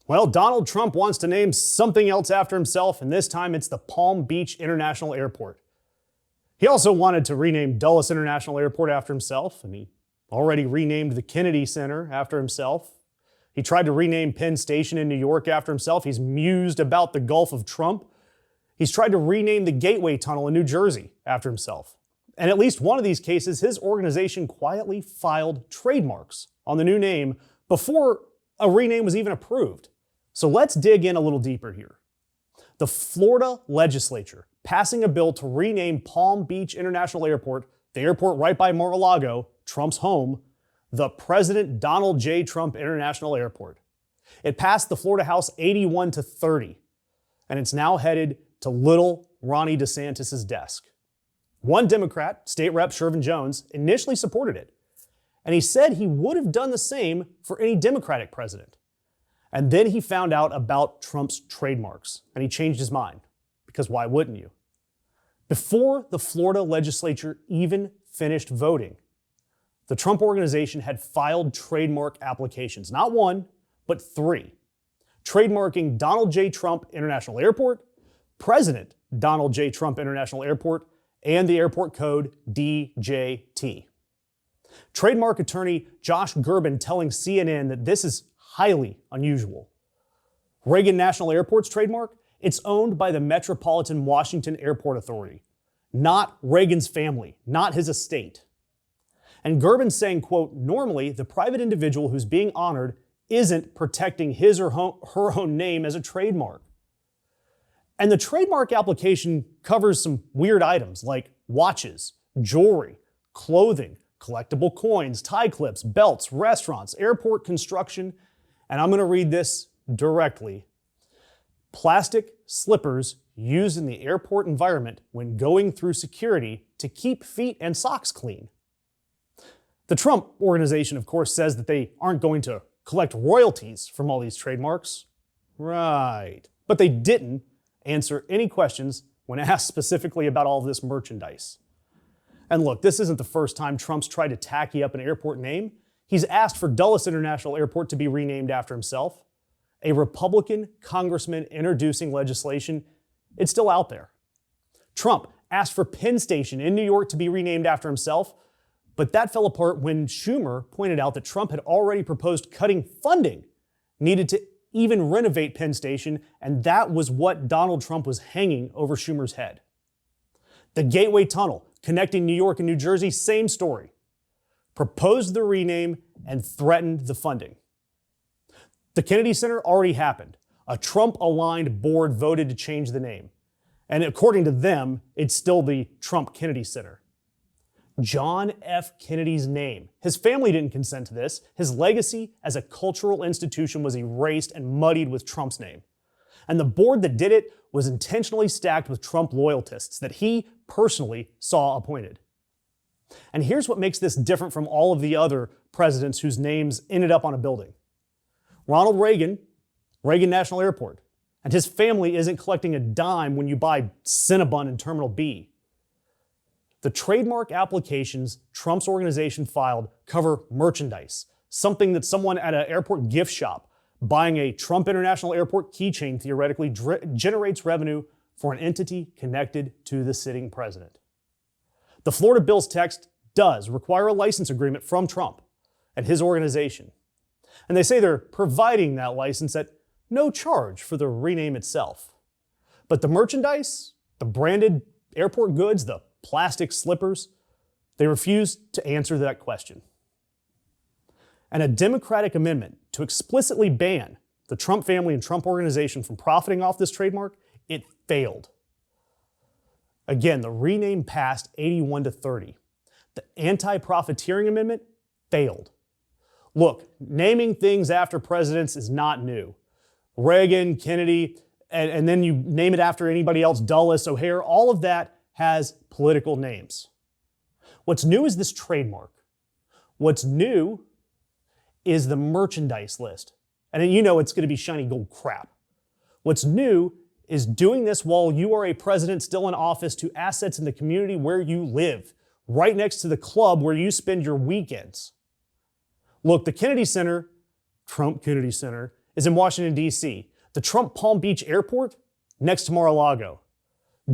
Well, Donald Trump wants to name something else after himself, and this time it's the Palm Beach International Airport. He also wanted to rename Dulles International Airport after himself, and he already renamed the Kennedy Center after himself. He tried to rename Penn Station in New York after himself. He's mused about the Gulf of Trump. He's tried to rename the Gateway Tunnel in New Jersey after himself. And at least one of these cases, his organization quietly filed trademarks on the new name before a rename was even approved. So let's dig in a little deeper here. The Florida legislature passing a bill to rename Palm Beach International Airport, the airport right by Mar-a-Lago, Trump's home, the President Donald J. Trump International Airport. It passed the Florida House 81-30, and it's now headed to little Ronnie DeSantis' desk. One Democrat, State Rep Shervin Jones, initially supported it, and he said he would have done the same for any Democratic president. And then he found out about Trump's trademarks, and he changed his mind, because why wouldn't you? Before the Florida legislature even finished voting, the Trump organization had filed trademark applications, not one, but three, trademarking Donald J. Trump International Airport, President Donald J. Trump International Airport, and the airport code DJT. Trademark attorney Josh Gerben telling CNN that this is highly unusual. Reagan National Airport's trademark, it's owned by the Metropolitan Washington Airport Authority, not Reagan's family, not his estate. And Gerben saying, quote, normally the private individual who's being honored isn't protecting his or her own name as a trademark. And the trademark application covers some weird items like watches, jewelry, clothing, collectible coins, tie clips, belts, restaurants, airport construction, and I'm going to read this directly. Plastic slippers used in the airport environment when going through security to keep feet and socks clean. The Trump organization, of course, says that they aren't going to collect royalties from all these trademarks. Right. But they didn't answer any questions when asked specifically about all of this merchandise. And look, this isn't the first time Trump's tried to tacky up an airport name. He's asked for Dulles International Airport to be renamed after himself. A Republican congressman introducing legislation, it's still out there. Trump asked for Penn Station in New York to be renamed after himself, but that fell apart when Schumer pointed out that Trump had already proposed cutting funding needed to even renovate Penn Station, and that was what Donald Trump was hanging over Schumer's head. The Gateway Tunnel connecting New York and New Jersey, same story. Proposed the rename and threatened the funding. The Kennedy Center already happened. A Trump-aligned board voted to change the name. And according to them, it's still the Trump Kennedy Center. John F. Kennedy's name. His family didn't consent to this. His legacy as a cultural institution was erased and muddied with Trump's name. And the board that did it was intentionally stacked with Trump loyalists that he personally saw appointed. And here's what makes this different from all of the other presidents whose names ended up on a building. Ronald Reagan, Reagan National Airport, and his family isn't collecting a dime when you buy Cinnabon in Terminal B. The trademark applications Trump's organization filed cover merchandise, something that someone at an airport gift shop buying a Trump International Airport keychain theoretically generates revenue for an entity connected to the sitting president. The Florida bill's text does require a license agreement from Trump and his organization. And they say they're providing that license at no charge for the rename itself. But the merchandise, the branded airport goods, the plastic slippers, they refused to answer that question. And a Democratic amendment to explicitly ban the Trump family and Trump organization from profiting off this trademark, it failed. Again, the rename passed 81-30. The anti-profiteering amendment failed. Look, naming things after presidents is not new. Reagan, Kennedy, and then you name it after anybody else, Dulles, O'Hare, all of that has political names. What's new is this trademark. What's new is the merchandise list. And you know it's going to be shiny gold crap. What's new is doing this while you are a president still in office to assets in the community where you live, right next to the club where you spend your weekends. Look, the Kennedy Center, Trump Kennedy Center, is in Washington, D.C. The Trump Palm Beach Airport, next to Mar-a-Lago.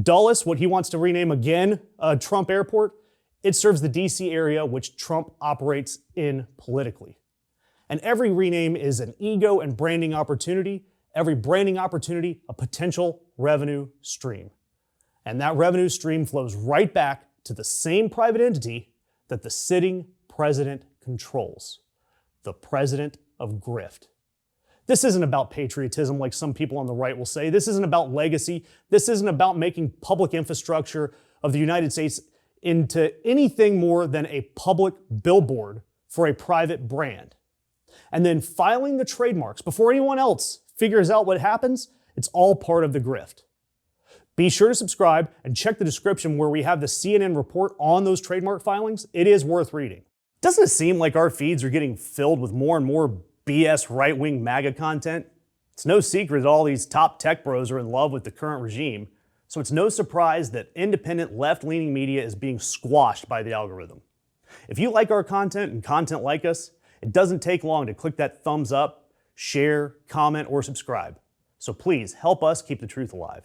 Dulles, what he wants to rename again Trump Airport, it serves the D.C. area which Trump operates in politically. And every rename is an ego and branding opportunity. Every branding opportunity, a potential revenue stream. And that revenue stream flows right back to the same private entity that the sitting president controls, the president of grift. This isn't about patriotism like some people on the right will say. This isn't about legacy. This isn't about making public infrastructure of the United States into anything more than a public billboard for a private brand. And then filing the trademarks before anyone else figures out what happens, it's all part of the grift. Be sure to subscribe and check the description where we have the CNN report on those trademark filings. It is worth reading. Doesn't it seem like our feeds are getting filled with more and more BS right-wing MAGA content? It's no secret that all these top tech bros are in love with the current regime, so it's no surprise that independent left-leaning media is being squashed by the algorithm. If you like our content and content like us, it doesn't take long to click that thumbs up, share, comment, or subscribe. So please help us keep the truth alive.